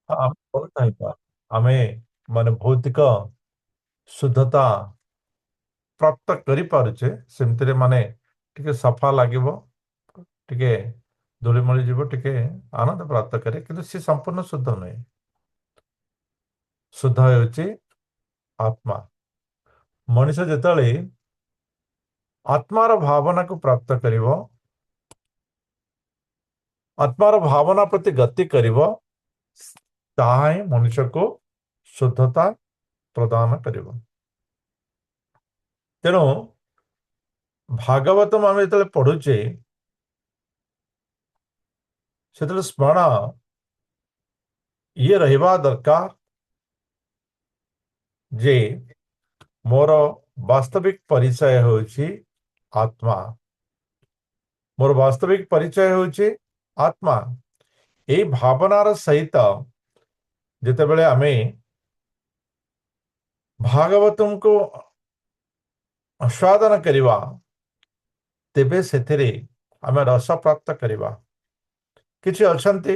ଆମେ କରୁଥାଇବା ଆମେ ମାନେ ଭୌତିକ ଶୁଦ୍ଧତା ପ୍ରାପ୍ତ କରିପାରୁଛେ ସେମିତିରେ ମାନେ ଟିକେ ସଫା ଲାଗିବ, ଟିକେ ଧୂଳିମଳି ଯିବ, ଟିକେ ଆନନ୍ଦ ପ୍ରାପ୍ତ କରେ, କିନ୍ତୁ ସେ ସମ୍ପୂର୍ଣ୍ଣ ଶୁଦ୍ଧ ନୁହେଁ। ଶୁଦ୍ଧ ହେଉଛି ଆତ୍ମା। ମଣିଷ ଯେତେବେଳେ ଆତ୍ମାର ଭାବନାକୁ ପ୍ରାପ୍ତ କରିବ, ଆତ୍ମାର ଭାବନା ପ୍ରତି ଗତି କରିବ, ତାହା ହିଁ ମଣିଷକୁ ଶୁଦ୍ଧତା ପ୍ରଦାନ କରିବ। ତେଣୁ ଭାଗବତମ ଆମେ ଯେତେବେଳେ ପଢୁଛେ ସେତେବେଳେ ସ୍ମରଣ ଇଏ ରହିବା ଦରକାର ଯେ ମୋର ବାସ୍ତବିକ ପରିଚୟ ହେଉଛି ଆତ୍ମା। ମୋର ବାସ୍ତବିକ ପରିଚୟ ହେଉଛି ଆତ୍ମା। ଏହି ଭାବନାର ସହିତ ଯେତେବେଳେ ଆମେ ଭାଗବତଙ୍କୁ ଆସ୍ୱାଦନ କରିବା, ତେବେ ସେଥିରେ ଆମେ ରସ ପ୍ରାପ୍ତ କରିବା। କିଛି ଅଛନ୍ତି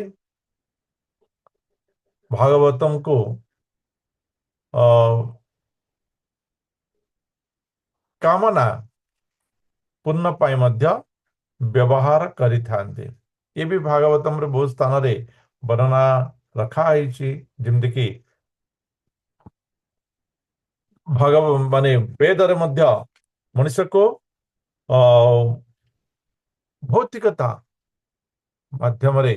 ଭାଗବତଙ୍କୁ ଅ, କାମନା ପୂର୍ଣ୍ଣ ପାଇଁ ମଧ୍ୟ ବ୍ୟବହାର କରିଥାନ୍ତି। ଏ ବି ଭାଗବତମରେ ବହୁତ ସ୍ଥାନରେ ବର୍ଣ୍ଣନା ରଖା ହେଇଛି, ଯେମିତିକି ମାନେ ବେଦରେ ମଧ୍ୟ ମଣିଷକୁ ଅ ଭୌତିକତା ମାଧ୍ୟମରେ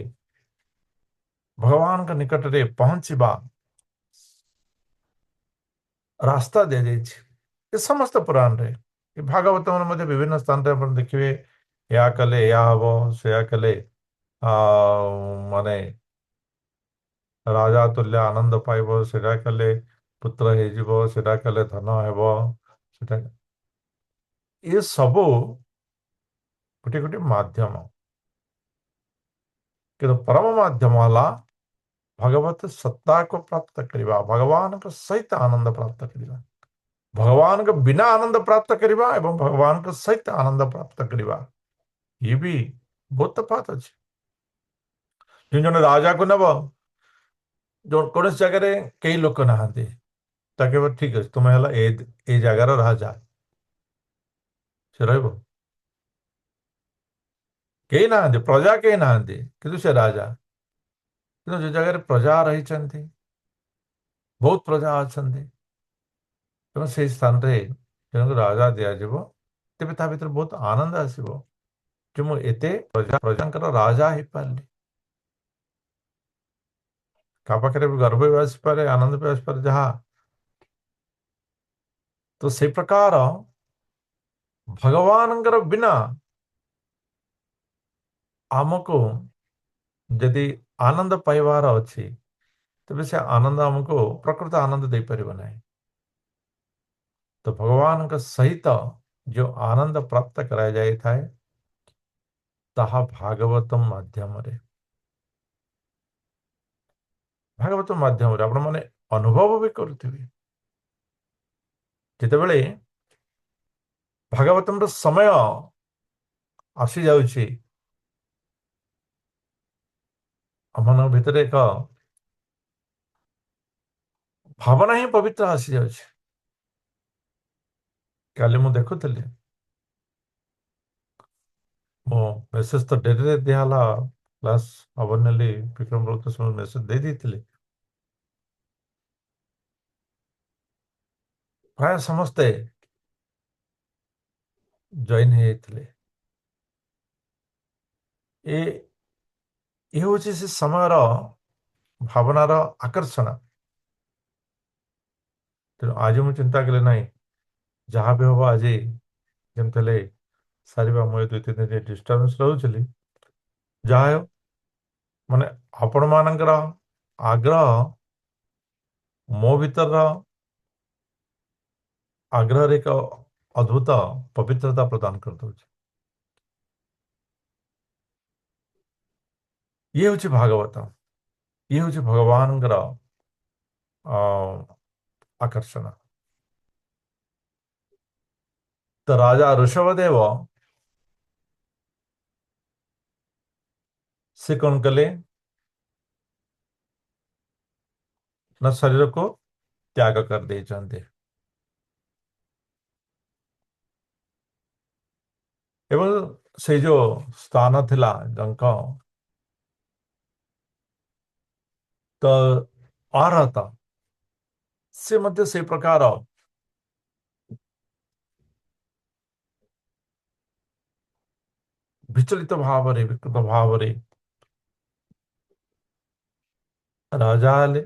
ଭଗବାନଙ୍କ ନିକଟରେ ପହଞ୍ଚିବା ରାସ୍ତା ଦିଆଯାଇଛି। ଏ ସମସ୍ତ ପୁରାଣରେ, ଏ ଭାଗବତମରେ ମଧ୍ୟ ବିଭିନ୍ନ ସ୍ଥାନରେ ଆପଣ ଦେଖିବେ ଏହା କଲେ ଏହା ହବ, ସେୟା କଲେ ମାନେ ରାଜା ତୁଲ୍ୟ ଆନନ୍ଦ ପାଇବ, ସେଟା କଲେ ପୁତ୍ର ହେଇଯିବ, ସେଟା କଲେ ଧନ ହେବ, ସେଟା ଏ ସବୁ ଗୋଟେ ଗୋଟେ ମାଧ୍ୟମ। କିନ୍ତୁ ପରମ ମାଧ୍ୟମ ହେଲା ଭଗବତ ସତ୍ତାକୁ ପ୍ରାପ୍ତ କରିବା, ଭଗବାନଙ୍କ ସହିତ ଆନନ୍ଦ ପ୍ରାପ୍ତ କରିବା। ଭଗବାନଙ୍କ ବିନା ଆନନ୍ଦ ପ୍ରାପ୍ତ କରିବା ଏବଂ ଭଗବାନଙ୍କ ସହିତ ଆନନ୍ଦ ପ୍ରାପ୍ତ କରିବା, ଇଏ ବି ବହୁତ ତଫାତ ଅଛି। ଯେଉଁ ଜଣେ ରାଜାକୁ ନେବ, କୌଣସି ଜାଗାରେ କେହି ଲୋକ ନାହାନ୍ତି, ତାକେ କହିବ ଠିକ ଅଛି ତୁମେ ହେଲା ଏ ଜାଗାର ରାଜା, ସେ ରହିବ? କେହି ନାହାନ୍ତି, ପ୍ରଜା କେହି ନାହାନ୍ତି, କିନ୍ତୁ ସେ ରାଜା। କିନ୍ତୁ ଯୋଉ ଜାଗାରେ ପ୍ରଜା ରହିଛନ୍ତି, ବହୁତ ପ୍ରଜା ଅଛନ୍ତି, ତେଣୁ ସେଇ ସ୍ଥାନରେ ଜଣଙ୍କୁ ରାଜା ଦିଆଯିବ, ତେବେ ତା ଭିତରେ ବହୁତ ଆନନ୍ଦ ଆସିବ ଯେ ମୁଁ ଏତେ ପ୍ରଜାଙ୍କର ରାଜା ହେଇପାରିଲି। କାହା ପାଖରେ ବି ଗର୍ବ ବି ଆସିପାରେ, ଆନନ୍ଦ ବି ଆସିପାରେ, ଯାହା। ତ ସେଇ ପ୍ରକାର ଭଗବାନଙ୍କର ବିନା ଆମକୁ ଯଦି ଆନନ୍ଦ ପାଇବାର ଅଛି, ତେବେ ସେ ଆନନ୍ଦ ଆମକୁ ପ୍ରକୃତ ଆନନ୍ଦ ଦେଇପାରିବ ନାହିଁ। ତ ଭଗବାନଙ୍କ ସହିତ ଯେଉଁ ଆନନ୍ଦ ପ୍ରାପ୍ତ କରାଯାଇଥାଏ, ତାହା ଭାଗବତ ମାଧ୍ୟମରେ, ଭାଗବତ ମାଧ୍ୟମରେ ଆପଣମାନେ ଅନୁଭବ ବି କରୁଥିବେ। ଯେତେବେଳେ ଭାଗବତର ସମୟ ଆସିଯାଉଛି, ଆମମାନଙ୍କ ଭିତରେ ଏକ ଭାବନା ହିଁ ପବିତ୍ର ଆସିଯାଉଛି। କାଲି ମୁଁ ଦେଖୁଥିଲି, ମୁଁ ମେସେଜ ତ ଡେରିରେ ଦିଆହେଲା, କ୍ଲାସ୍ ହବନି ବୋଲି ବିକ୍ରମ ବଳତ ସେମାନେ ମେସେଜ ଦେଇ ଦେଇଥିଲେ। ପ୍ରାୟ ସମସ୍ତେ ଜଏନ୍ ହେଇଯାଇଥିଲେ। ଏ ହେଉଛି ସେ ସମୟର ଭାବନାର ଆକର୍ଷଣ। ତେଣୁ ଆଜି ମୁଁ ଚିନ୍ତା କଲି ନାହିଁ, ଯାହା ବି ହବ ଆଜି ଯେମିତି ହେଲେ ସାରିବା। ମୁଁ 2-3 ଦିନ ଡିଷ୍ଟର୍ବାନ୍ସ ରହୁଥିଲି, ଯାହା ହେଉ ମାନେ ଆପଣମାନଙ୍କର ଆଗ୍ରହ ମୋ ଭିତରର ଆଗ୍ରହରେ ଏକ ଅଦ୍ଭୁତ ପବିତ୍ରତା ପ୍ରଦାନ କରିଦେଉଛି। ଇଏ ହେଉଛି ଭାଗବତ, ଇଏ ହେଉଛି ଭଗବାନଙ୍କର ଆକର୍ଷଣ। ତ ରାଜା ଋଷଭଦେବ ସେ କଣ କଲେ, ନା ଶରୀରକୁ ତ୍ୟାଗ କରିଦେଇଛନ୍ତି। ଏବଂ ସେଇ ଯୋଉ ସ୍ଥାନ ଥିଲା ଜଙ୍କ, ତ ଅର୍ହତ ସେ ମଧ୍ୟ ସେଇ ପ୍ରକାର ବିଚଳିତ ଭାବରେ, ବିକୃତ ଭାବରେ ରାଜା ହେଲେ।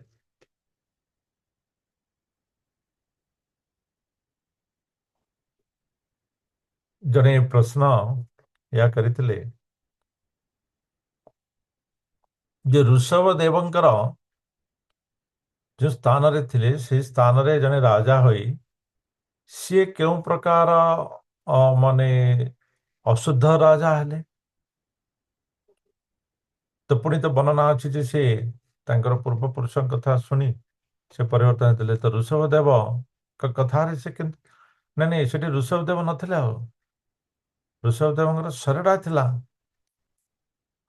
ଜଣେ ପ୍ରଶ୍ନ ଏହା କରିଥିଲେ ଯେ ଋଷଭ ଦେବଙ୍କର ଯେଉଁ ସ୍ଥାନରେ ଥିଲେ ସେଇ ସ୍ଥାନରେ ଜଣେ ରାଜା ହୋଇ ସିଏ କେଉଁ ପ୍ରକାର ମାନେ ଅଶୁଦ୍ଧ ରାଜା ହେଲେ। ତ ପୁଣି ତ ବର୍ଣ୍ଣନା ଅଛି ଯେ ସେ ତାଙ୍କର ପୂର୍ବପୁରୁଷଙ୍କ କଥା ଶୁଣି ସେ ପରିବର୍ତ୍ତନ ହେଇଥିଲେ। ତ ଋଷଭ ଦେବଙ୍କ କଥାରେ ସେ କିନ୍ତୁ ନାଇଁ ନାଇଁ ସେଠି ଋଷଭ ଦେବ ନଥିଲେ। ଆଉ ଋଷଭ ଦେବଙ୍କର ଶରୀର ଥିଲା।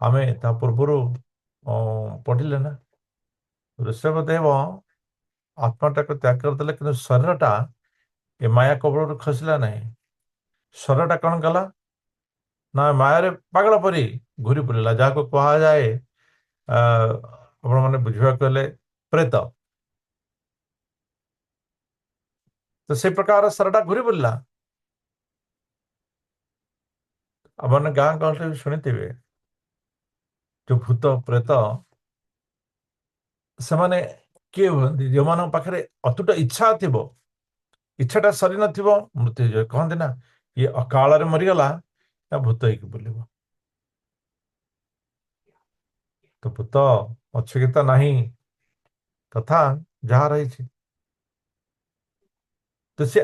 ଆମେ ତା ପୂର୍ବରୁ ପଢିଲେ ନା, ଋଷଭ ଦେବ ଆତ୍ମାଟାକୁ ତ୍ୟାଗ କରିଦେଲେ କିନ୍ତୁ ଶରୀରଟା ଏ ମାୟା କବଳରୁ ଖସିଲା ନାହିଁ। ଶରୀରଟା କଣ କଲା ନା ମାୟାରେ ପାଗଳ ପରି ଘୁରି ବୁଲିଲା, ଯାହାକୁ କୁହାଯାଏ ଆପଣମାନେ ବୁଝିବାକୁ ହେଲେ ପ୍ରେତ। ତ ସେଇ ପ୍ରକାର ଶରୀରଟା ଘୁରି ବୁଲିଲା। ଆପଣମାନେ ଗାଁ ଗହଳିରେ ବି ଶୁଣିଥିବେ ଯୋଉ ଭୂତ ପ୍ରେତ ସେମାନେ କିଏ ହୁଅନ୍ତି ଯେଉଁମାନଙ୍କ ପାଖରେ ଅତୁଟ ଇଚ୍ଛା ଥିବ, ଇଚ୍ଛାଟା ସରି ନଥିବ, ମୃତ୍ୟୁ ହେଇଯିବ। କହନ୍ତି ନା ଇଏ ଅକାଳରେ ମରିଗଲା, ତା ଭୂତ ହେଇକି ବୁଲିବ। ତ ଭୂତ ଅଛି କି ତ ନାହିଁ କଥା ଯାହା ରହିଛି। ତ ସେ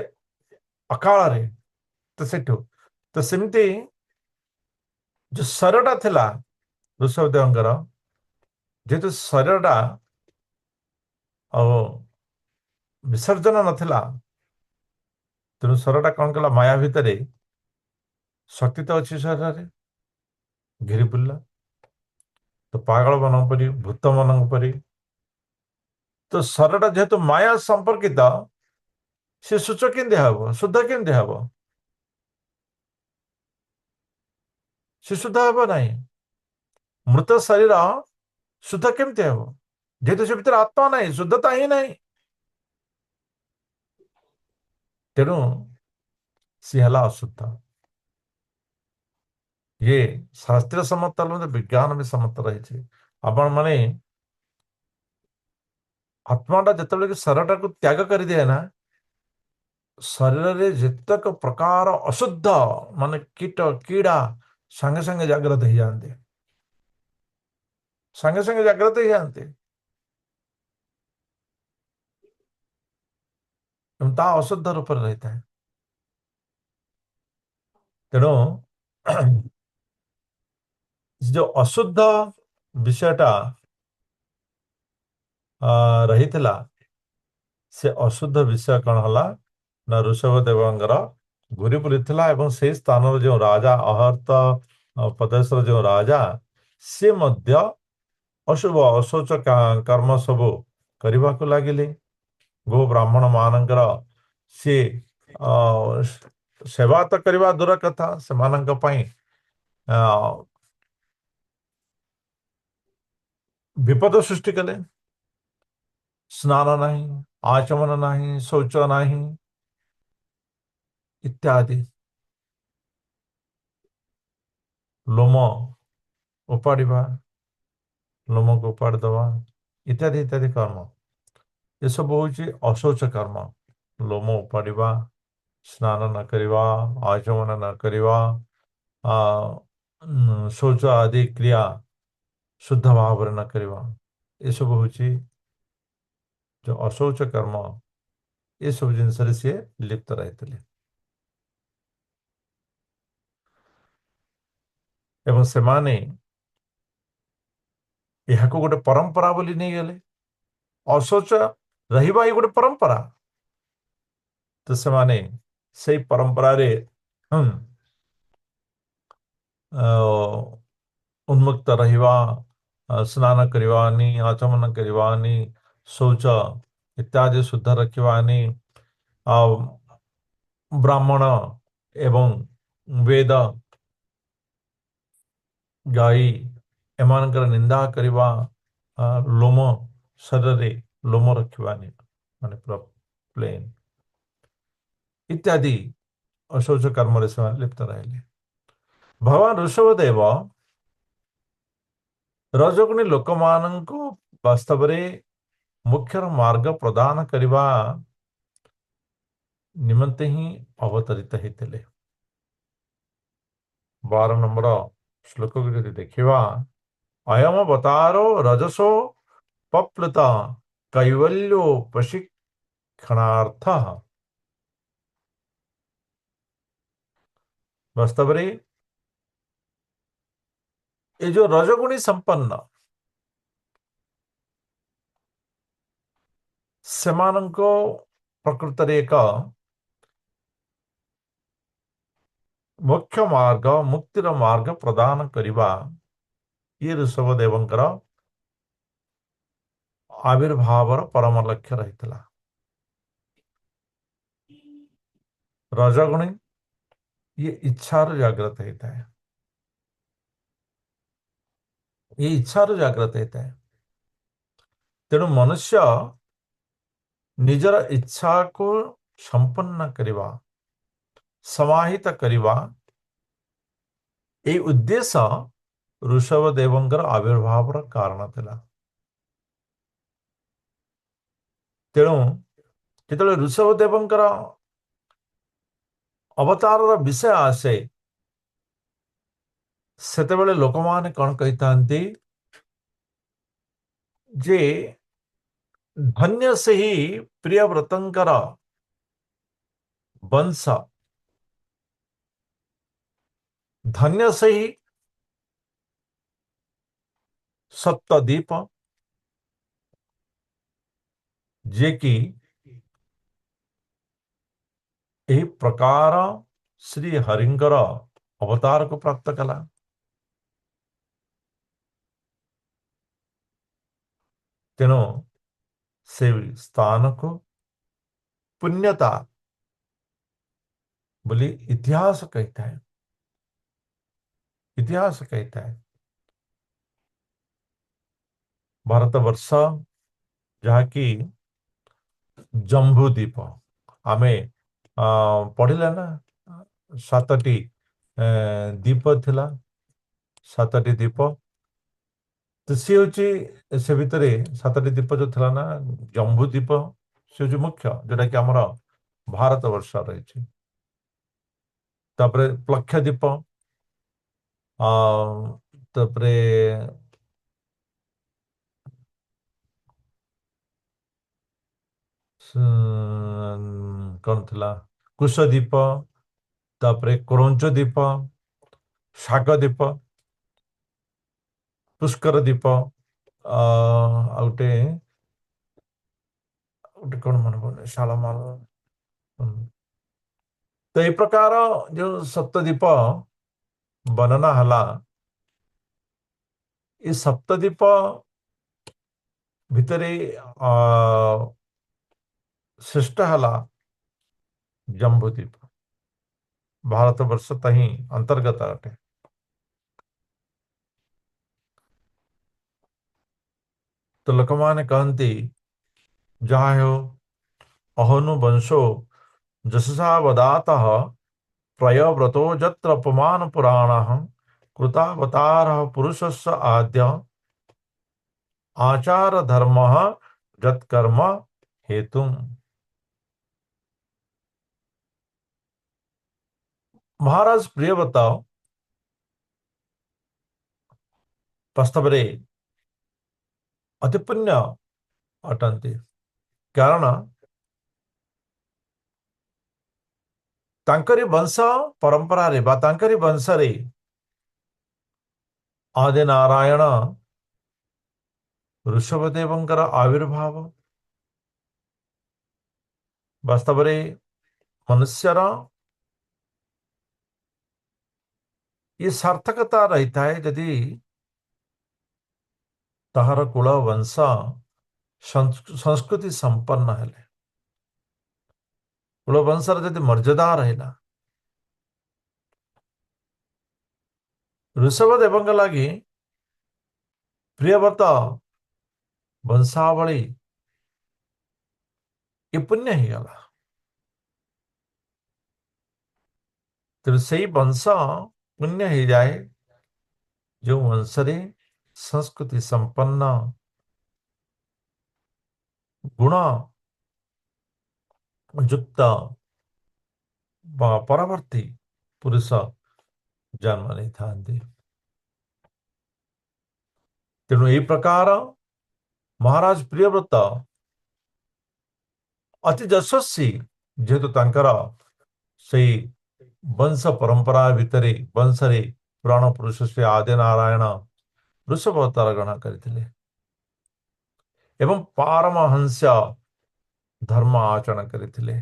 ଅକାଳରେ, ତ ସେଠୁ ତ ସେମିତି ଯୋଉ ଶରୀରଟା ଥିଲା ଋଷଭଦେବଙ୍କର, ଯେହେତୁ ଶରୀରଟା ଆଉ ବିସର୍ଜନ ନଥିଲା, ତେଣୁ ଶରୀରଟା କଣ କଲା ମାୟା ଭିତରେ ଶକ୍ତି ତ ଅଛି ଶରୀରରେ, ଘେରି ବୁଲିଲା। ତ ପାଗଳ ମାନଙ୍କ ପରି, ଭୂତ ମାନଙ୍କ ପରି, ତ ଶରୀରଟା ଯେହେତୁ ମାୟା ସମ୍ପର୍କିତ, ସେ ସୂଚ କେମିତି ହବ, ଶୁଦ୍ଧ କେମିତି ହବ? ସେ ଶୁଦ୍ଧ ହେବ ନାହିଁ। ମୃତ ଶରୀର ଶୁଦ୍ଧ କେମିତି ହେବ? ଯେହେତୁ ସେ ଭିତରେ ଆତ୍ମା ନାହିଁ, ଶୁଦ୍ଧତା ହିଁ ନାହିଁ। ତେଣୁ ସିଏ ହେଲା ଅଶୁଦ୍ଧ। ଇଏ ଶାସ୍ତ୍ରୀୟ ସମ୍ମତ, ବିଜ୍ଞାନ ବି ସମ୍ମତ ରହିଛି। ଆପଣ ମାନେ ଆତ୍ମାଟା ଯେତେବେଳେ କି ଶରୀରଟାକୁ ତ୍ୟାଗ କରିଦିଏ ନା, ଶରୀରରେ ଯେତେକ ପ୍ରକାର ଅଶୁଦ୍ଧ ମାନେ କୀଟ କିଡ଼ା ସାଙ୍ଗେ ସାଙ୍ଗେ ଜାଗ୍ରତ ହେଇଯାଆନ୍ତି, ସାଙ୍ଗେ ସାଙ୍ଗେ ଜାଗ୍ରତ ହେଇଯାଆନ୍ତି। ଏବଂ ତାହା ଅଶୁଦ୍ଧ ରୂପରେ ରହିଥାଏ। ତେଣୁ ଯୋଉ ଅଶୁଦ୍ଧ ବିଷୟଟା ରହିଥିଲା, ସେ ଅଶୁଦ୍ଧ ବିଷୟ କଣ ହେଲା ନା ଋଷଭ ଦେବଙ୍କର ଘୁରି ବୁଲିଥିଲା। ଏବଂ ସେଇ ସ୍ଥାନର ଯେଉଁ ରାଜା ଅହର୍ତ ପ୍ରଦେଶର ଯେଉଁ ରାଜା, ସେ ମଧ୍ୟ ଅଶୁଭ ଅଶୌଚ କର୍ମ ସବୁ କରିବାକୁ ଲାଗିଲେ। ଗୋ ବ୍ରାହ୍ମଣ ମାନଙ୍କର ସିଏ ସେବା ତ କରିବା ଦୂର କଥା, ସେମାନଙ୍କ ପାଇଁ ଅ, ବିପଦ ସୃଷ୍ଟି କଲେ। ସ୍ନାନ ନାହିଁ, ଆଚମନ ନାହିଁ, ଶୌଚ ନାହିଁ ଇତ୍ୟାଦି। ଲୋମ ଉପାଡ଼ିବା, ଲୋମକୁ ଉପାଡ଼ି ଦେବା ଇତ୍ୟାଦି ଇତ୍ୟାଦି କର୍ମ, ଏସବୁ ହେଉଛି ଅଶୌଚ କର୍ମ। ଲୋମ ଉପାଡ଼ିବା, ସ୍ନାନ ନ କରିବା, ଆଚମନ ନ କରିବା, ଶୌଚ ଆଦି କ୍ରିୟା ଶୁଦ୍ଧ ଭାବରେ ନ କରିବା, ଏସବୁ ହେଉଛି ଯେଉଁ ଅଶୌଚ କର୍ମ। ଏସବୁ ଜିନିଷରେ ସିଏ ଲିପ୍ତ ରହିଥିଲେ। ଏବଂ ସେମାନେ ଏହାକୁ ଗୋଟେ ପରମ୍ପରା ବୋଲି ନେଇଗଲେ। ଅଶୌଚ ରହିବା ହିଁ ଗୋଟେ ପରମ୍ପରା। ତ ସେମାନେ ସେଇ ପରମ୍ପରାରେ ଉନ୍ମୁକ୍ତ ରହିବା, ସ୍ନାନ କରିବାନି, ଆଚମନ କରିବାନି, ଶୌଚ ଇତ୍ୟାଦି ଶୁଦ୍ଧ ରଖିବା ଆନି ଆଉ ବ୍ରାହ୍ମଣ ଏବଂ ବେଦ ଗାଈ ଏମାନଙ୍କର ନିନ୍ଦା କରିବା ଲୋମ ଶରୀରରେ ଲୋମ ରଖିବାନି ମାନେ ପୁରା ପ୍ଲେନ୍ ଇତ୍ୟାଦି ଅଶୌଚ କର୍ମରେ ସେମାନେ ଲିପ୍ତ ରହିଲେ। ଭଗବାନ ଋଷଭ ଦେବ ରଜଗୁଣୀ ଲୋକମାନଙ୍କୁ ବାସ୍ତବରେ ମୁଖ୍ୟର ମାର୍ଗ ପ୍ରଦାନ କରିବା ନିମନ୍ତେ ହିଁ ଅବତରିତ ହେଇଥିଲେ। 12 ନମ୍ବର ଶ୍ଲୋକକୁ ଯଦି ଦେଖିବା, ଅୟମ ଅବତାରୋ ରଜସୋ ପପ୍ଲୁତ କୈବଲ୍ୟୋ ପ୍ରଶିକ୍ଷଣାର୍ଥ। ବାସ୍ତବରେ ଏ ଯୋଉ ରଜଗୁଣୀ ସମ୍ପନ୍ନ ସେମାନଙ୍କ ପ୍ରକୃତରେ ଏକ ମୁଖ୍ୟ ମାର୍ଗ ମୁକ୍ତିର ମାର୍ଗ ପ୍ରଦାନ କରିବା ଇଏ ଋଷଭ ଦେବଙ୍କର ଆବିର୍ଭାବର ପରମ ଲକ୍ଷ୍ୟ ରହିଥିଲା। ରଜଗୁଣୀ ଇଏ ଇଚ୍ଛାରୁ ଜାଗ୍ରତ ହେଇଥାଏ। ये इच्छाରୁ ଜାଗ୍ରତ ହେଇଥାଏ। ତେଣୁ ମନୁଷ୍ୟ ନିଜର ଇଚ୍ଛାକୁ ସମ୍ପନ୍ନ କରିବା ସମାହିତ କରିବା এই ଉଦ୍ଦେଶ୍ୟ ଋଷଭ ଦେବଙ୍କର ଆବିର୍ଭାବର କାରଣ ଥିଲା। ତେଣୁ ଯେତେବେଳେ ଋଷଭ ଦେବଙ୍କର ଅବତାରର ବିଷୟ ଆସେ ସେତେବେଳେ ଲୋକମାନେ କଣ କହିଥାନ୍ତି ଯେ ଧନ୍ୟ ସେହି ପ୍ରିୟବ୍ରତଙ୍କର ବଂଶ, ଧନ୍ୟ ସେହି ସପ୍ତଦ୍ୱୀପ ଯେ କି ଏହି ପ୍ରକାର ଶ୍ରୀ ହରିଙ୍କର ଅବତାରକୁ ପ୍ରାପ୍ତ କଲା। ତେଣୁ ସେ ସ୍ଥାନକୁ ପୁଣ୍ୟତା ବୋଲି ଇତିହାସ କହିଥାଏ। ଇତିହାସ କହିଥାଏ ଭାରତ ବର୍ଷ ଯାହାକି ଜମ୍ବୁ ଦ୍ୱୀପ ଆମେ ପଢିଲେ ନା 7ଟି ଦ୍ୱୀପ ଥିଲା, 7ଟି ଦ୍ୱୀପ। ତ ସିଏ ହଉଛି ସେ ଭିତରେ 7ଟି ଦ୍ୱୀପ ଯୋଉ ଥିଲା ନା ଜମ୍ବୁ ଦ୍ୱୀପ ସେ ହଉଛି ମୁଖ୍ୟ ଯୋଉଟା କି ଆମର ଭାରତ ବର୍ଷ ରହିଛି। ତାପରେ ପ୍ଲକ୍ଷ ଦ୍ୱୀପ ତାପରେ କଣ ଥିଲା କୁଶ ଦ୍ୱୀପ, ତାପରେ କ୍ରୋଞ୍ଚ ଦ୍ୱୀପ, ଶାଗ ଦ୍ୱୀପ, ପୁଷ୍କର ଦ୍ୱୀପ, ଆଉ ଗୋଟେ କଣ ମନେ ପଡୁନି ଶାଳମାଳ। ତ ଏଇ ପ୍ରକାର ଯୋଉ ସପ୍ତଦ୍ୱୀପ ବର୍ଣ୍ଣନା ହେଲା, ଏ ସପ୍ତଦ୍ୱୀପ ଭିତରେ ଶ୍ରେଷ୍ଠ ହେଲା ଜମ୍ବୁ ଦ୍ୱୀପ, ଭାରତ ବର୍ଷ ହିଁ ଅନ୍ତର୍ଗତ ଅଟେ। ତ ଲୋକମାନେ କହନ୍ତି ଯାହା ହେଉ ଅହନୁ ବଂଶೋ ଯଶସା ବଦାତଃ ପ୍ରୟବ୍ରतो ଯତ୍ର ପୁମାନ ପୁରାଣଃ କୃତାବତାରଃ ପୁରୁଷସ୍ୟ ଆଦ୍ୟ आचार धर्म जत्कर्म हेतु। महाराज प्रियव्रत वास्तव में अति पुण्य अटंती, कारण तांकरी वंश परंपरा रे बा तांकरी वंश रे आदि नारायण ऋषभदेवंकर आविर्भाव वास्तव में मनुष्यर ये सार्थकता रही है यदि तहर कुल वंश संस्कृति संपन्न हेले कुल वंशर यदि मर्यादा रहिला ऋषभदेव लगी प्रियव्रत वंशावली ये पुण्य ही गला तेणु से वंश पुण्य ही जाए जो वंशरे संस्कृति संपन्न गुण युक्त परवर्ती पुरुष जन्म नहीं था तेणु यही प्रकार महाराज प्रियव्रत अति यशस्वी जेहेतु तांकर से वंश परंपरा भितरे वंशरे पुराण पुरुष से आदि नारायण वृषभ अवतार ग्रहण करथिले एवं पारमहंस धर्म आचरण करथिले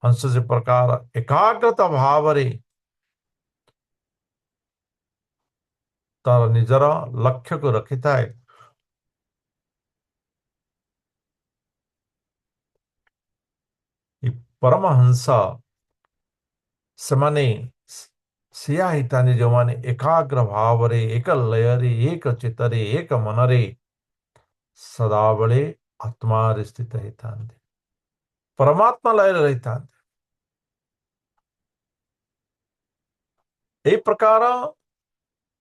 हंस से प्रकार एकाग्रता भाव रे तार निजर लक्ष्य को रखी थाए परमहंस से माने सिया हिताने जो माने एकाग्र भाव रे एक लय रे एक चित्त रे एक मन रे सदाबले आत्मा स्थित हितांते परमात्मा लय रहितांते ए प्रकार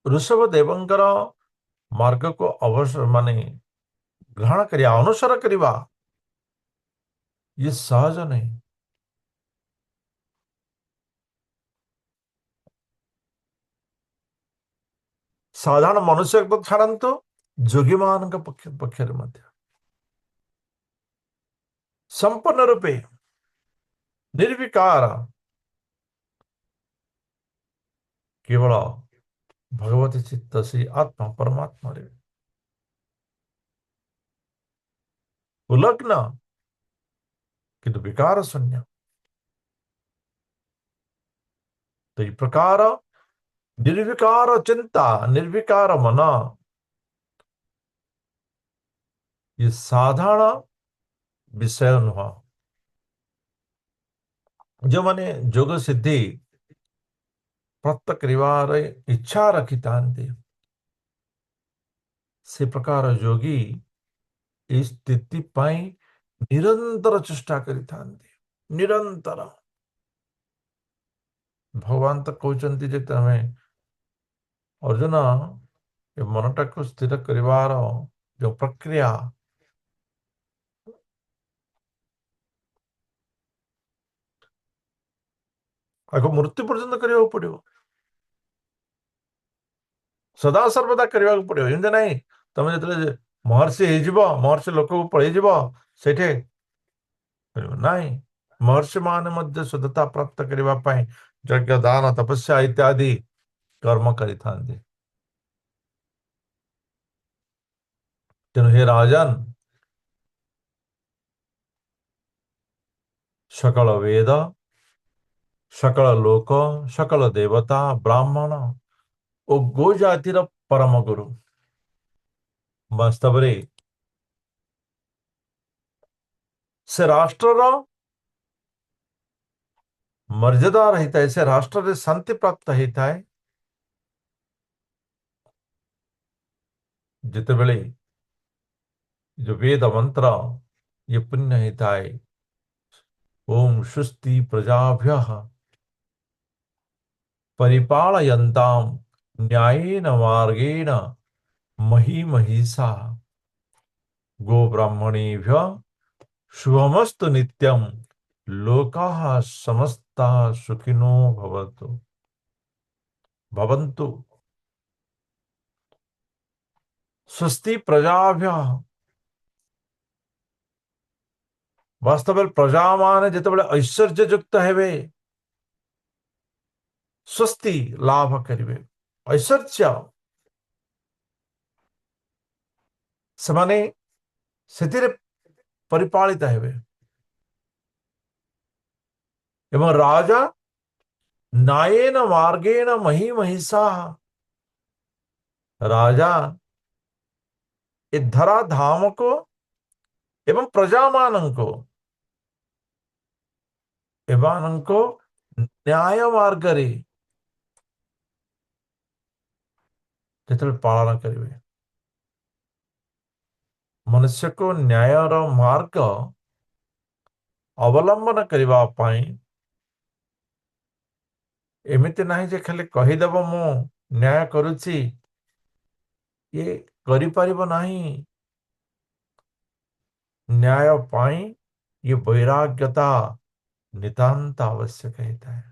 ऋषभ देवंकर मार्ग को अवश्य माने ग्रहण करिया अनुसरण करिवा ये सहज नहीं साधारण मनुष्य तो छाड़ंतु जोगी मान पक्षर मध्य संपूर्ण रूपे निर्विकार केवल भगवती चित्त से आत्मा परमात्मा रे उलग्न किंतु विकार शून्य तो इस प्रकार निर्विकार चिंता निर्विकार मन ये साधारण विषय नुह जो माने जोग सिद्धि प्राप्त करिवार इच्छा रखी तांते से प्रकार योगी इस स्थिति पाई निरंतर चेष्टा करी थांते निरंतर भगवान तो कहते जे तमे अर्जुन ये मनटा को स्थिर करिवार जो प्रक्रिया आगो मृत्यु पर्यंत करने पड़ो सदा सर्वदा करने पड़ो एमती ना तुम जो महर्षि महर्षि लोक को पलैव से नाई महर्षि मान शुद्धता प्राप्त करने यज्ञ दान तपस्या इत्यादि कर्म करि तेणु हे राजन सकल वेद सकल लोक सकल देवता ब्राह्मण और गो जातिर परम गुरु वास्तव रे से राष्ट्र मर्यादा रही है से राष्ट्र रे शांति प्राप्त होता है जिते बेले जो वेद मंत्र ये पुण्य होता है ओम सुस्ति प्रजाभ्य परिपालयन्ताम न्यायेन मार्गेण मही महिषा गो ब्राह्मणेभ्य शुभमस्तु नित्यम लोकाः समस्ताः सुखिनो भवन्तु स्वस्ति प्रजाभ्य वास्तव प्रजा मान जिते ऐश्वर्य युक्त हेबे स्वस्ति लाभ करिवे ऐश्वर्य समाने सेतिरे परिपालित हेबे एवं राजा न्यायेन मार्गेण मही महिषा राजा इस धरा धाम को ଏବଂ ପ୍ରଜାମାନଙ୍କୁ ଏମାନଙ୍କ ନ୍ୟାୟ ମାର୍ଗରେ ଯେତେବେଳେ ପାଳନ କରିବେ, ମନୁଷ୍ୟକୁ ନ୍ୟାୟର ମାର୍ଗ ଅବଲମ୍ବନ କରିବା ପାଇଁ ଏମିତି ନାହିଁ ଯେ ଖାଲି କହିଦେବ ମୁଁ ନ୍ୟାୟ କରୁଛି, ଇଏ କରିପାରିବ ନାହିଁ। ନ୍ୟାୟ ପାଇଁ ये वैराग्यता नितांत आवश्यक होता है,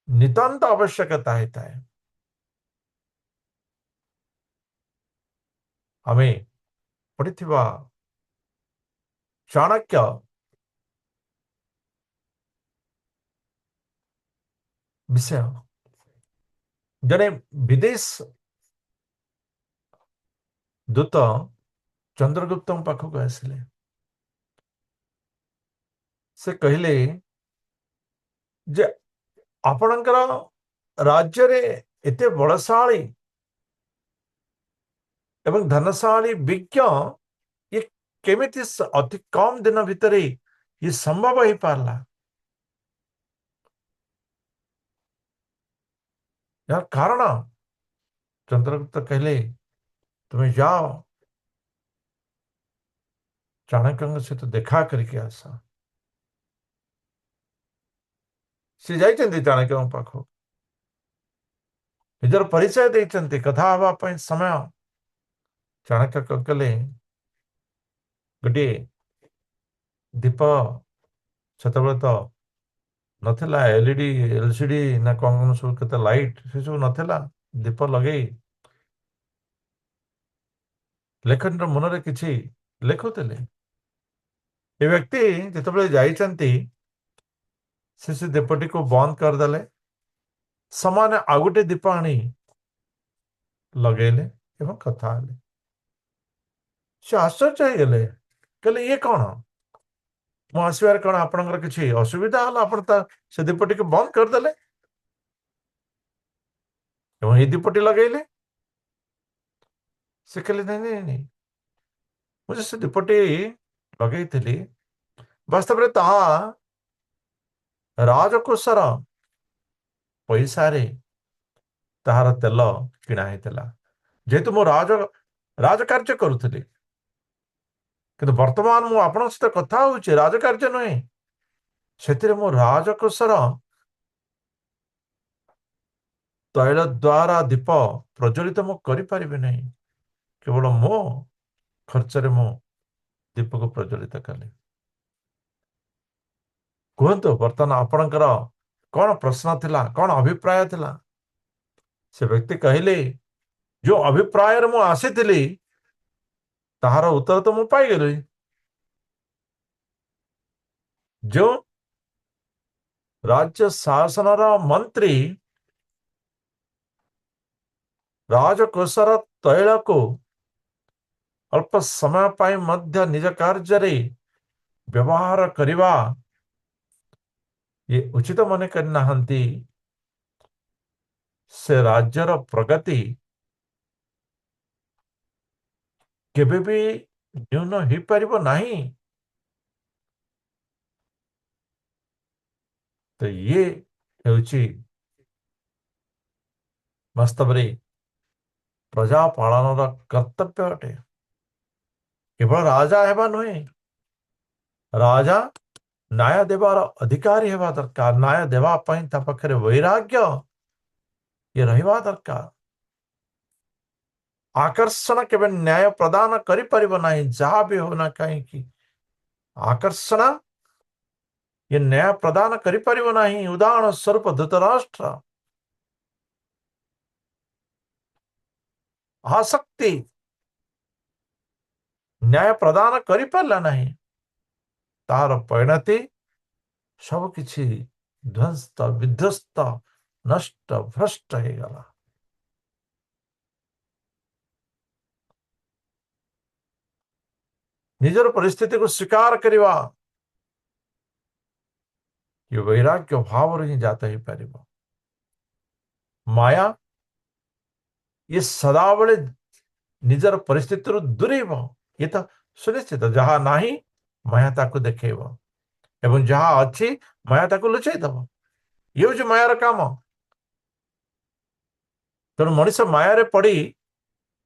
नितांत आवश्यकता होता है। हमें पढ़िथिबा चाणक्य विषय जने विदेश दूत चंद्रगुप्त पाखक आसिले, से कहले जे आपणकर राज्य रे एते बलशाली एवं धनशाली विज्ञ ये केमिति अति कम दिन भितर ये संभव हो पारला। यार कारण चंद्रगुप्त कहले तुम्हें जाओ चाणक्य सहित देखा करके आस। सी जाइछन्ति चाणक्य पाखु, निजर परिचय देइछन्ति, कथा हवा ପାଇଁ समय चाणक्य कଣ कले गोटे दीप ସେତେବେଳେ ତ ନଥିଲା ଏଲଇଡି ଏଲସିଡି ନା କଣ ସବୁ କେତେ ଲାଇଟ୍ ସେ ସବୁ ନଥିଲା, ଦୀପ ଲଗେଇ ଲେଖକଙ୍କ ମନରେ କିଛି ଲେଖୁଥିଲେ। ଏ ବ୍ୟକ୍ତି ଯେତେବେଳେ ଯାଇଛନ୍ତି ସେ ଦୀପଟିକୁ ବନ୍ଦ କରିଦେଲେ, ସେମାନେ ଆଉ ଗୋଟେ ଦୀପ ଆଣି ଲଗେଇଲେ ଏବଂ କଥା ହେଲେ। ସେ ଆଶ୍ଚର୍ଯ୍ୟ ହେଇଗଲେ, କହିଲେ ଇଏ କଣ, ମୁଁ ଆସିବାରେ କଣ ଆପଣଙ୍କର କିଛି ଅସୁବିଧା ହେଲା, ଆପଣ ତା ସେ ଦୀପଟିକୁ ବନ୍ଦ କରିଦେଲେ ଏବଂ ଏଇ ଦୀପଟି ଲଗେଇଲେ। ସେ କହିଲେ ନାଇଁ ନାଇଁ ନାଇଁ, ମୁଁ ସେ ଦୀପଟି ଲଗେଇଥିଲି, ବାସ୍ତବରେ ତାହା ରାଜକୋଷର ପଇସାରେ ତାହାର ତେଲ କିଣା ହେଇଥିଲା। ଯେହେତୁ ମୁଁ ରାଜକାର୍ଯ୍ୟ କରୁଥିଲି, କିନ୍ତୁ ବର୍ତ୍ତମାନ ମୁଁ ଆପଣଙ୍କ ସହିତ କଥା ହଉଛି ରାଜକାର୍ଯ୍ୟ ନୁହେଁ, ସେଥିରେ ମୁଁ ରାଜକୋଷର ତୈଳ ଦ୍ୱାରା ଦୀପ ପ୍ରଜ୍ୱଳିତ ମୁଁ କରିପାରିବି ନାହିଁ, କେବଳ ମୋ ଖର୍ଚ୍ଚରେ ମୁଁ ଦୀପକୁ ପ୍ରଜ୍ୱଳିତ କଲି। କୁହନ୍ତୁ ବର୍ତ୍ତମାନ ଆପଣଙ୍କର କଣ ପ୍ରଶ୍ନ ଥିଲା, କଣ ଅଭିପ୍ରାୟ ଥିଲା? ସେ ବ୍ୟକ୍ତି କହିଲେ ଯୋଉ ଅଭିପ୍ରାୟରେ ମୁଁ ଆସିଥିଲି ତାହାର ଉତ୍ତର ତ ମୁଁ ପାଇଗଲି। जो राज्य शासनर मंत्री राजकोषर तैल को अल्प समय पाई मध्य निज कार्य रे व्यवहार करिवा ये उचित मन करनाहंती, से राज्यर प्रगति केबे भी न्यून हो पारिबो नहीं। तो ये हेउची वास्तव रे प्रजा पालनर कर्तव्य अटे। केवल राजा हेबा नुहे, राजा न्याय देवार अधिकारी हेबा दरकार। न्याय देवा पई ता पाखरे वैराग्य ये रहिबा दरकार। आकर्षण केवल न्याय प्रदान करि परिबो नाही, जहा भी होना कहीं की आकर्षण ये न्याय प्रदान करि परिबो नाही। उदाहरण स्वरूप धृतराष्ट्र आसक्ति न्याय प्रदान करि पारला नाही, तार परिणति सब किछि ध्वस्त विध्वस्त नष्ट भ्रष्ट हो गला। निजर परिस्थिति को स्वीकार करिवा ये वैराग्य भाव ही जाता ही पारिबो। माया ये सदाबले ନିଜର ପରିସ୍ଥିତିରୁ ଦୂରେଇବ। ଇଏ ତ ସୁନିଶ୍ଚିତ। ଯାହା ନାହିଁ ମାୟା ତାକୁ ଦେଖେଇବ ଏବଂ ଯାହା ଅଛି ମାୟା ତାକୁ ଲୁଚେଇ ଦବ। ଇଏ ହଉଛି ମାୟାର କାମ। ତେଣୁ ମଣିଷ ମାୟାରେ ପଡି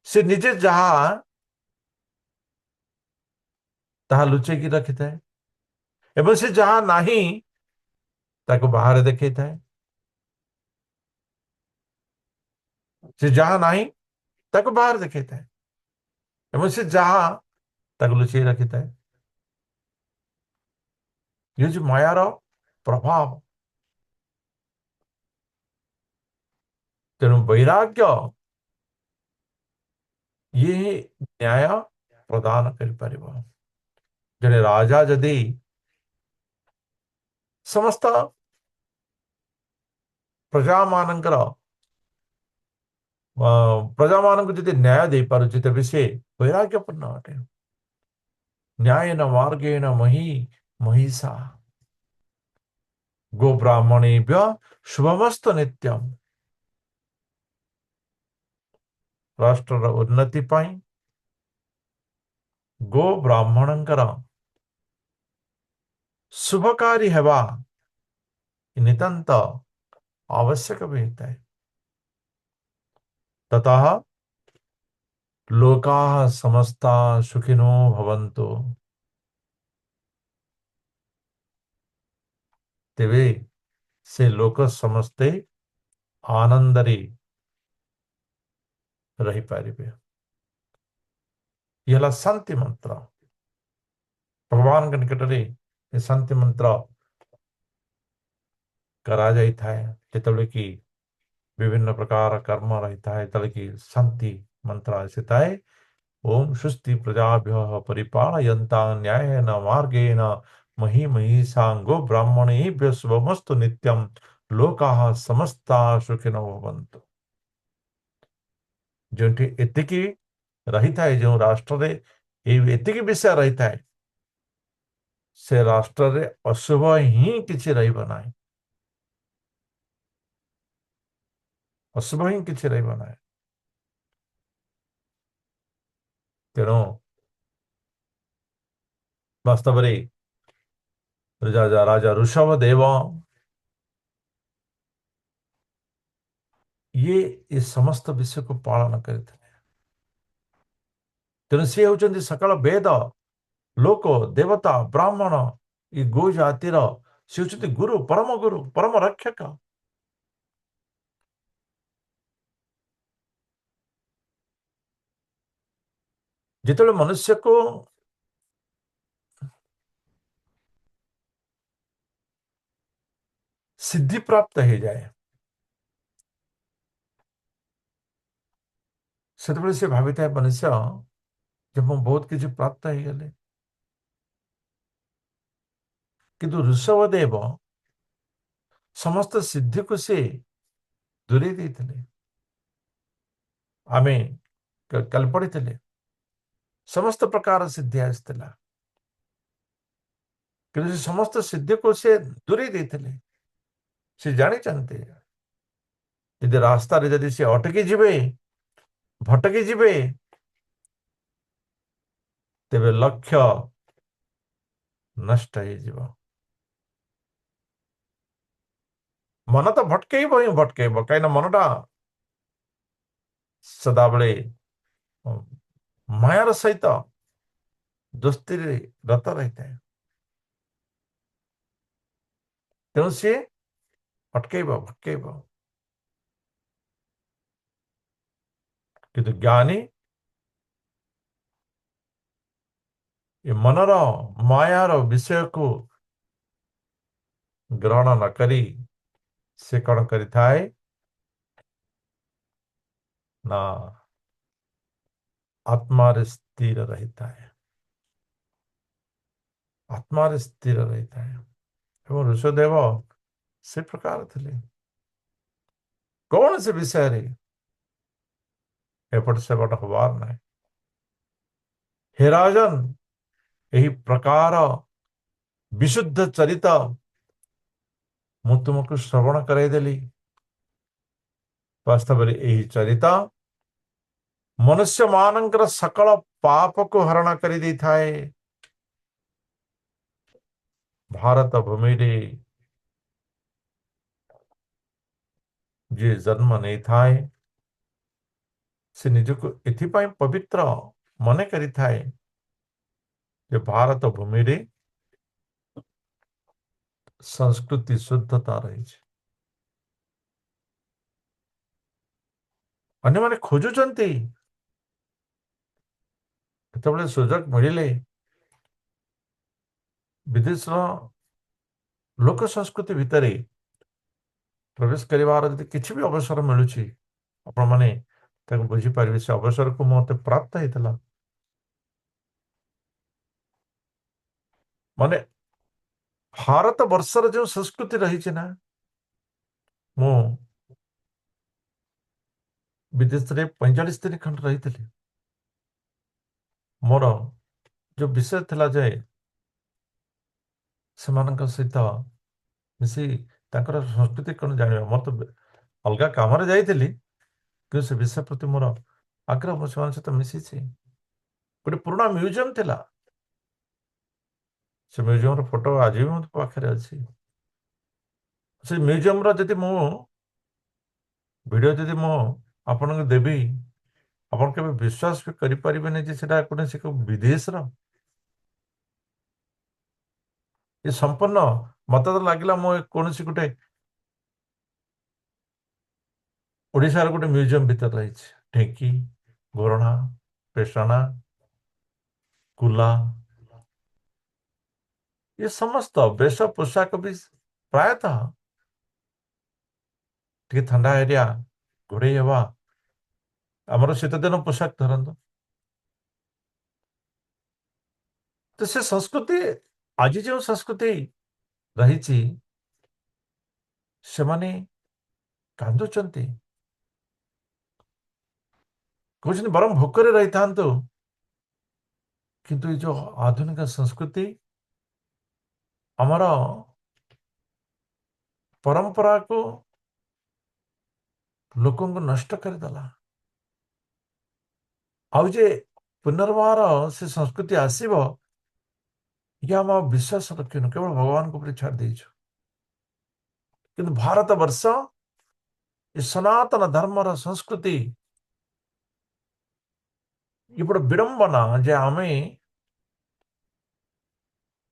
ସେ ନିଜେ ଯାହା ତାହା ଲୁଚେଇକି ରଖିଥାଏ ଏବଂ ସେ ଯାହା ନାହିଁ ତାକୁ ବାହାରେ ଦେଖେଇଥାଏ। ସେ ଯାହା ନାହିଁ ତାକୁ ବାହାରେ ଦେଖେଇଥାଏ ଏବଂ ସେ ଯାହା ତାକୁ ଲୁଚେଇ ରଖିଥାଏ। ଇଏ ହଉଛି ମାୟାର ପ୍ରଭାବ। ତେଣୁ ବୈରାଗ୍ୟ ଇଏ ହିଁ ନ୍ୟାୟ ପ୍ରଦାନ କରିପାରିବ। ଜଣେ ରାଜା ଯଦି ସମସ୍ତ ପ୍ରଜାମାନଙ୍କର ପ୍ରଜାମାନଙ୍କୁ ଯଦି ନ୍ୟାୟ ଦେଇପାରୁଛି ତେବେ ସେ ବୈରାଗ୍ୟପୂର୍ଣ୍ଣ ଅଟେ। ନ୍ୟାୟେନ ମାର୍ଗେଣ ମହିଷା ଗୋ ବ୍ରାହ୍ମଣେଭ୍ୟ ଶୁଭମସ୍ତୁ ନିତ୍ୟମ୍। ରାଷ୍ଟ୍ରର ଉନ୍ନତି ପାଇଁ ଗୋ ବ୍ରାହ୍ମଣଙ୍କର ଶୁଭକାରୀ ହେବା ନିତାନ୍ତ ଆବଶ୍ୟକ ବି ହେଇଥାଏ। ତତଃ ଲୋକାଃ ସମସ୍ତା ସୁଖିନୋ ଭବନ୍ତୁ। ତେବେ ସେ ଲୋକ ସମସ୍ତେ ଆନନ୍ଦରେ ରହିପାରିବେ। ଇଏ ହେଲା ଶାନ୍ତି ମନ୍ତ୍ର। ଭଗବାନଙ୍କ ନିକଟରେ ଏ ଶାନ୍ତି ମନ୍ତ୍ର କରାଯାଇଥାଏ ଯେତେବେଳେ କି ବିଭିନ୍ନ ପ୍ରକାର କର୍ମ ରହିଥାଏ, ଯେତେବେଳେ କି ଶାନ୍ତି ମନ୍ତ୍ର ଆସିଥାଏ। ओम सुस्ति प्रजाभ्यः परिपालयन्तां न्यायेन मार्गेण महीमहीषां गो ब्राह्मणेभ्यः शुभमस्तु नित्यं लोकाः समस्ता सुखिनो भवन्तु। ଯେଉଁଠି ଏତିକି ରହିଥାଏ, ଯେଉଁ ରାଷ୍ଟ୍ରରେ ଏତିକି ବିଷୟ ରହିଥାଏ, ସେ ରାଷ୍ଟ୍ରରେ ଅଶୁଭ ହିଁ କିଛି ରହିବ ନାହିଁ। ଅଶୁଭ ହିଁ କିଛି ରହିବ ନାହିଁ। ତେଣୁ ବାସ୍ତବରେ ରାଜା ऋषभ ଦେବ ଇଏ ଏ ସମସ୍ତ ବିଷୟକୁ ପାଳନ କରିଥିଲେ। ତେଣୁ ସିଏ ହେଉଛନ୍ତି ସକଳ ବେଦ, ଲୋକ, ଦେବତା, ବ୍ରାହ୍ମଣ, ଏ ଗୋ ଜାତିର ସେ ହେଉଛନ୍ତି ଗୁରୁ, ପରମ ରକ୍ଷକ। ଯେତେବେଳେ ମନୁଷ୍ୟକୁ ସିଦ୍ଧି ପ୍ରାପ୍ତ ହେଇଯାଏ, ସେତେବେଳେ ସେ ଭାବିଥାଏ ମନୁଷ୍ୟ ଯେ ମୁଁ ବହୁତ କିଛି ପ୍ରାପ୍ତ ହେଇଗଲେ। କିନ୍ତୁ ଋଷଭ ଦେବ ସମସ୍ତ ସିଦ୍ଧିକୁ ସେ ଦୂରେଇ ଦେଇଥିଲେ। ଆମେ କାଲି ପଢିଥିଲେ ସମସ୍ତ ପ୍ରକାର ସିଦ୍ଧି ଆସିଥିଲା, କିନ୍ତୁ ସେ ସମସ୍ତ ସିଦ୍ଧିକୁ ସେ ଦୂରେଇ ଦେଇଥିଲେ। ସେ ଜାଣିଛନ୍ତି ଯଦି ରାସ୍ତାରେ ଯଦି ସେ ଅଟକି ଯିବେ, ଭଟକି ଯିବେ, ତେବେ ଲକ୍ଷ୍ୟ ନଷ୍ଟ ହେଇଯିବ। ମନ ତ ଭଟକେଇବ ହିଁ ଭଟକେଇବ, କାହିଁକିନା ମନଟା ସଦାବେଳେ ମାୟାର ସହିତ ଦୋସ୍ତିରେ ରତ ରହିଥାଏ। ତେଣୁ ସିଏ ଭଟକେଇବ। କିନ୍ତୁ ଜ୍ଞାନୀ ଏ ମନର ମାୟାର ବିଷୟକୁ ଗ୍ରହଣ ନ କରି ସେ କଣ କରିଥାଏ ନା ଆତ୍ମାରେ ସ୍ଥିର ରହିଥାଏ। ଆତ୍ମାରେ ସ୍ଥିର ରହିଥାଏ। ଏବଂ ଋଷଦେବ ସେ ପ୍ରକାର ଥିଲେ। କୌଣସି ବିଷୟରେ ଏପଟ ସେପଟ ହବାର ନାହିଁ। ହେ ରାଜନ, ଏହି ପ୍ରକାର ବିଶୁଦ୍ଧ ଚରିତ ମୁଁ ତୁମକୁ ଶ୍ରବଣ କରାଇଦେଲି। ବାସ୍ତବରେ ଏହି ଚରିତ मनुष्य मानकर सकल पाप को हरण कर दी थाए। भारत भूमि रे जे जन्म नहीं थाए से निजको एथिपाई पवित्र मने करी थाए जे भारत भूमि रे संस्कृति शुद्धता रही है। अन्य माने खोजुचंती केतबेले सुजोग मिलिले विदेश लोक संस्कृति भितरे प्रवेश करिवार यदि किछि भी अवसर मिलुछि आपण माने ताको बुझी पारिबे से अवसर को मते प्राप्त हेतला माने भारत वर्षर जो संस्कृति रही है ना मु विदेश रे 45 दिन खंड रही थी। मोर जो विषय थिला जाए ସେମାନଙ୍କ ସହିତ ମିଶି ତାଙ୍କର ସଂସ୍କୃତି କ'ଣ ଜାଣିବା ମୋର ତ ଅଲଗା କାମରେ ଯାଇଥିଲି କିନ୍ତୁ ସେ ବିଷୟ ପ୍ରତି ମୋର ଆଗ୍ରହ ମୁଁ ସେମାନଙ୍କ ସହିତ ମିଶିଛି। ଗୋଟେ ପୁରୁଣା ମ୍ୟୁଜିୟମ ଥିଲା ସେ ମ୍ୟୁଜିୟମର ଫଟୋ ଆଜି ବି ମୋ ପାଖରେ ଅଛି। ସେ ମ୍ୟୁଜିୟମର ଯଦି ମୁଁ ଭିଡ଼ିଓ ଯଦି ମୁଁ ଆପଣଙ୍କୁ ଦେବି ଆପଣ କେବେ ବିଶ୍ୱାସ ବି କରିପାରିବେନି ଯେ ସେଟା କୌଣସି ଏକ ବିଦେଶର ଏ ସମ୍ପୂର୍ଣ୍ଣ ମତେ ତ ଲାଗିଲା ମୁଁ କୌଣସି ଗୋଟେ ଓଡ଼ିଶାର ଗୋଟେ ମ୍ୟୁଜିୟମ ଭିତରେ ରହିଛି। ଢେଙ୍କି ଘୋରଣା ପେଶାଣା କୁଲା ये समस्त बेश पोशाक भी प्रायतः टे ठंडा एरिया घोड़े हवा आमर शीत दिन पोशाक धरत तो से संस्कृति आज जो संस्कृति रही से माने कांदुचंती कहते बरम भोकरे रही था किंतु ये जो आधुनिक संस्कृति आमर परंपरा को लोक नष्ट करदेला आउे पुनर्वार से संस्कृति आसब ये आम विश्वास रखिनु केवल भगवान को छाड़ देचु किंतु भारत वर्ष ये सनातन धर्मर संस्कृति ये बड़ विडंबना जे आमे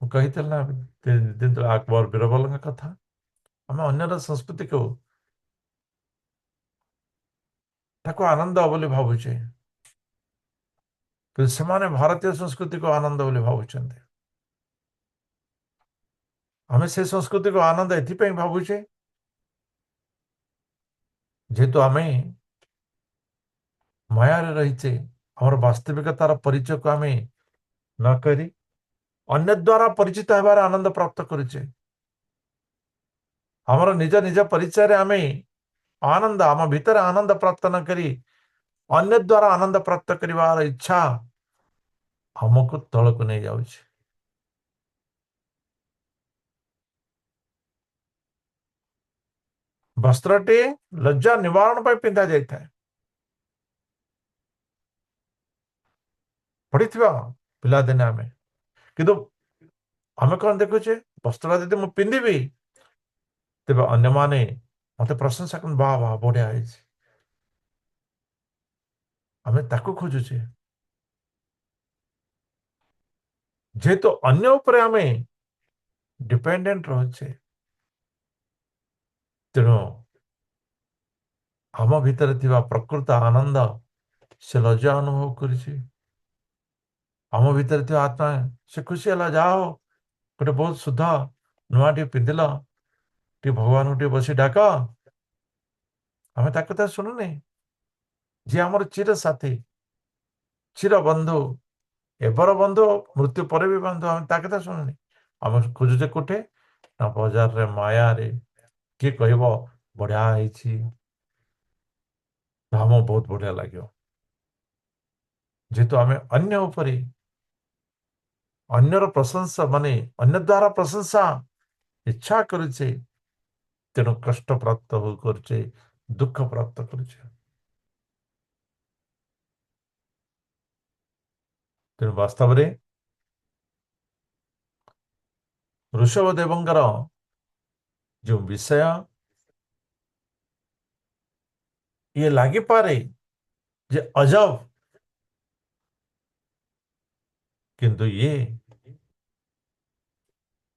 कही ना दिन तो अकबर बीरबल कथा आम अन्य संस्कृति को ताको आनंद बोली भावुचे कि से भारतीय संस्कृति को आनंद बोली भावुचंते आम से संस्कृति को आनंद एथि भावुचे जेहेतु आम माया रहीचे आमर वास्तविकतार परिचय को आम न करी अन्य द्वारा परिचित होबार आनंद प्राप्त करुचे आमर निज निज परिचय आम आनंद आम भीतर आनंद प्राप्त न करी अन्य द्वारा आनंद प्राप्त करिवार इच्छा हमको तल को नहीं जाउछि। वस्त्रटी लज्जा निवारण पर पिंधा जाय था पढ़ी पिला दिने आम किंतु आम कौन देखुचे वस्त्र यदि मुझे पिंधि तेज अन्य माने मत प्रशंसा कर वाह वाह बढ़िया आम ताकू खोजुचे जेहेतु अन्य उपरे आम डिपेंडेंट रोचे तेणु आम भीतर थिबा प्रकृत आनंद से लज्जा अनुभव करिछि आम भीतर थिबा आत्मा से खुशी हला जाओ गोटे बहुत शुद्ध नुआ टे पिंधिल टे भगवान टे बसी डाक आम ता कथा शुणुनी जी आमर चिर साथी चिर बंधु एबर बंधु मृत्यु पर भी बंधु आम ता कथा शुणुनी आम खोजुचे कोठे ना बाजार रे माया रे किए कहब बढ़िया हम बहुत बढ़िया लगे जेहेतु आम अन्य उपरे अन्यर प्रशंसा माने अन्य द्वारा प्रशंसा इच्छा करुचे तेणु कष्ट प्राप्त करुचे दुख प्राप्त करुचे ତେଣୁ ବାସ୍ତବରେ ଋଷଭଦେବଙ୍କର ଯେଉଁ ବିଷୟ ଇଏ ଲାଗିପାରେ ଯେ ଅଜବ, କିନ୍ତୁ ଇଏ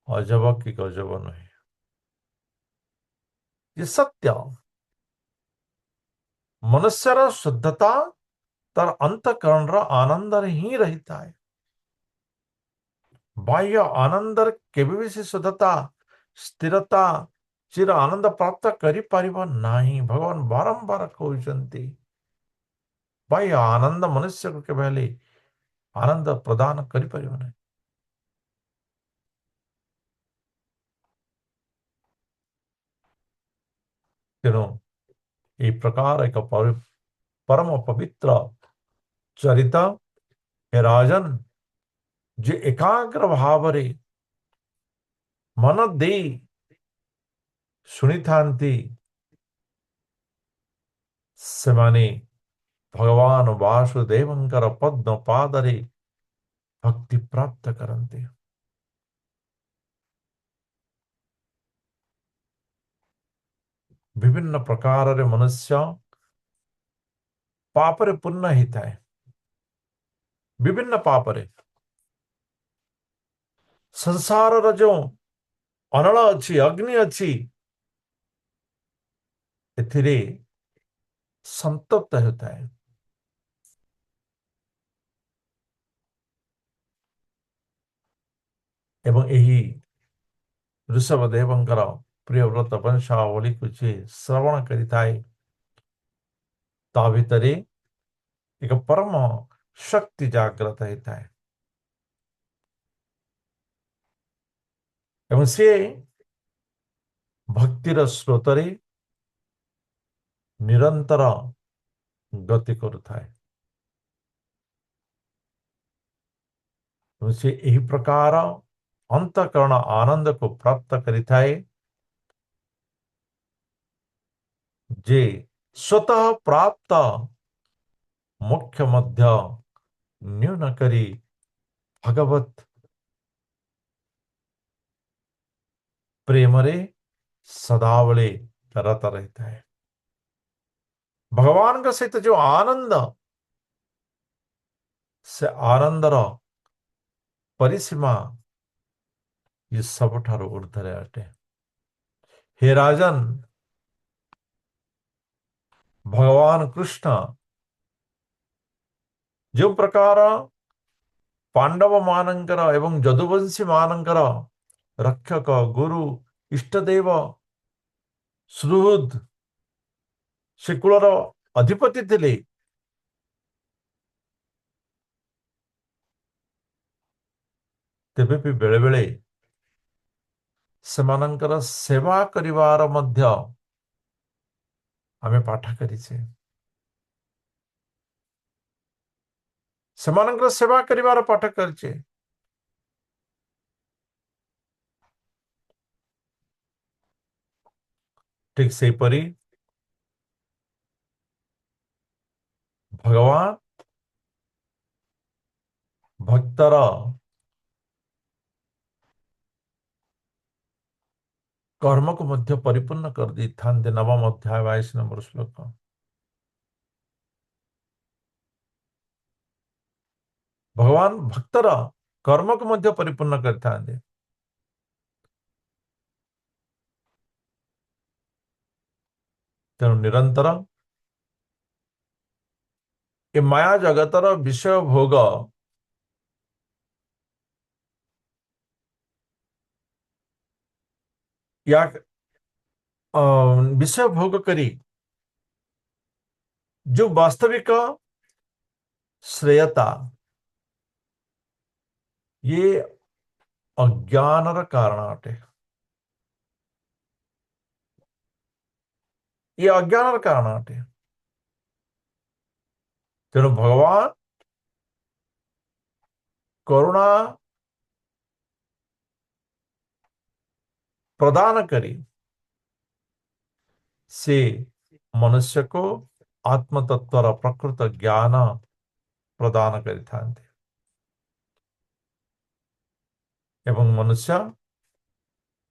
ଅଜବ କି ଗଜବ ନୁହେଁ, ये सत्य। मनुष्यर शुद्धता तर अंतकरण आनंदर ही रहता है। बाह्य आनंदर केबे भी से शुद्धता स्थिरता चिर आनंद प्राप्त करि परिबा नाही। भगवान बारंबार कहउचंती बाह्य आनंद मनुष्य को केबे हेले आनंद प्रदान करि परिबा नाही। तेणु ए प्रकार एक परम पवित्र चरित हे राजन जे एकाग्र भावरे मन दे शुणिथांती सेमाने भगवान वासुदेवंकर पद्म पादरे भक्ति प्राप्त करते। विभिन्न प्रकार रे मनुष्य पापरे पूर्ण होता है। विभिन्न पापरे संसार रो जो अनल अच्छी अग्नि अच्छी एथिरे संतप्त होता है। एवं यही ऋषभदेवंकर प्रिय व्रत वंशावली को जे श्रवण करिताए ता भितरे एक परम शक्ति जागृत होता है। एवं से भक्तिर स्रोतरे निरंतर गति करुଥାଏ। से यही प्रकार अंतकरण आनंद को प्राप्त करिଥାଏ जे स्वतः प्राप्त मोक्ष मध्य न्यून करी भगवत प्रेम रे सदावले रत रहता है। भगवान का सहित जो आनंद से आनंदर परिसीमा ये सबठारु ऊर्ध्वरे अटे। हे राजन, भगवान कृष्ण जो प्रकार पांडव मानंकर एवं जदुवंशी मानंकर रक्षक गुरु इष्टदेव सुहृद से कुलर अधिपति थिले, तेबे भी बेले बेले सेमानंकर सेवा करिवार मध्य आमे पाठ करिछे। सेमानंकर सेवा करिवार पाठ करिछे। ठीक से परी भगवान भक्तर कर्म को मध्य परिपूर्ण कर दी था। नवम अध्याय 22 नंबर श्लोक। भगवान भक्तर कर्म को मध्य परिपूर्ण करता। तेणु निरंतर ए माया जगतर विषय भोग या विषय भोग करी जो वास्तविक श्रेयता ये अज्ञानर कारण अटे। ये अज्ञानर कारण अटे। तेणु भगवान करुणा प्रदान करी से मनुष्य को आत्मतत्वर प्रकृत ज्ञान प्रदान करिथांते। एवं मनुष्य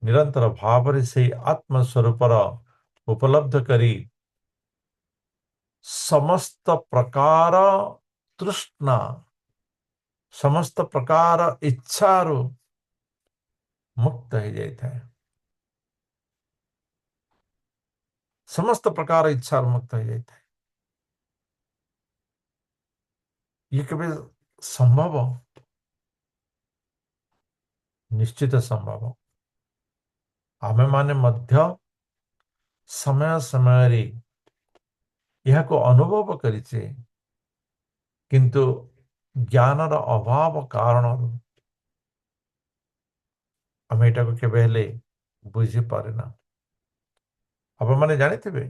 निरंतर भाव से आत्मस्वरूपर उपलब्ध करी समस्त प्रकार तृष्णा समस्त प्रकार इच्छारू मुक्त हो जाता है। समस्त प्रकार इच्छा मुक्त हो जाता है। ये कभी संभव? निश्चित संभव। आमे माने मध्य समय समय यह को अनुभव करिचे, किंतु ज्ञानर अभाव कारण आम एटा को केबे हेले बुझी पारे ना। आप माने जानिथिबे,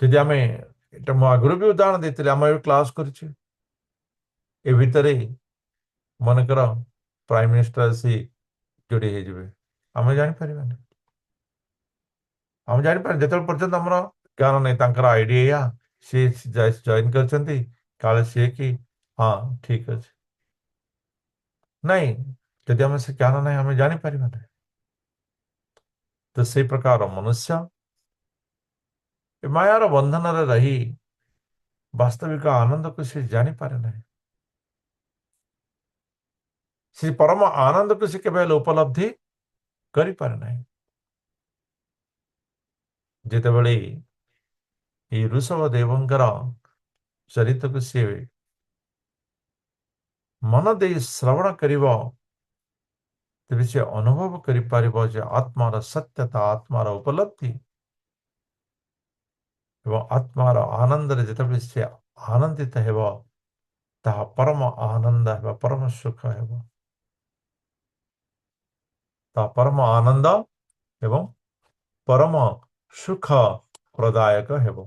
यदि आमे एटा मो आगुरु भी उदाहरण देते आम क्लास करिचे ए भितरे मनकर प्राइम मिनिस्टर से जोड़ी हो जाए आम जानी पारे। आम जानी पारे जिते पर्यंत आम ज्ञान नहीं तांकर आइडिया सी जॉइन करछंती काले सी कि हाँ ठीक अच्छे नहीं जदि आम से ज्ञान नहीं आम जानी पारे। तो से प्रकार मनुष्य ए मायार बंधन रही वास्तविक आनंद को से जानी पारे नहीं। से परम आनंद को से केवल उपलब्धि करि पारे नहीं। जेतेबेले ये ऋषभ देवंकर चरित्र को सी मन दे श्रवण करिवो तेबे से अनुभव करि पारिबो जे आत्मार सत्यता आत्मार उपलब्धि एवं आत्मार आनंद रे जेतेबेले से आनंदित हेबो ताहा परम आनंद हेबो परम सुख हेबो ताहा परम आनंद एवं परम सुख प्रदायक हेबो।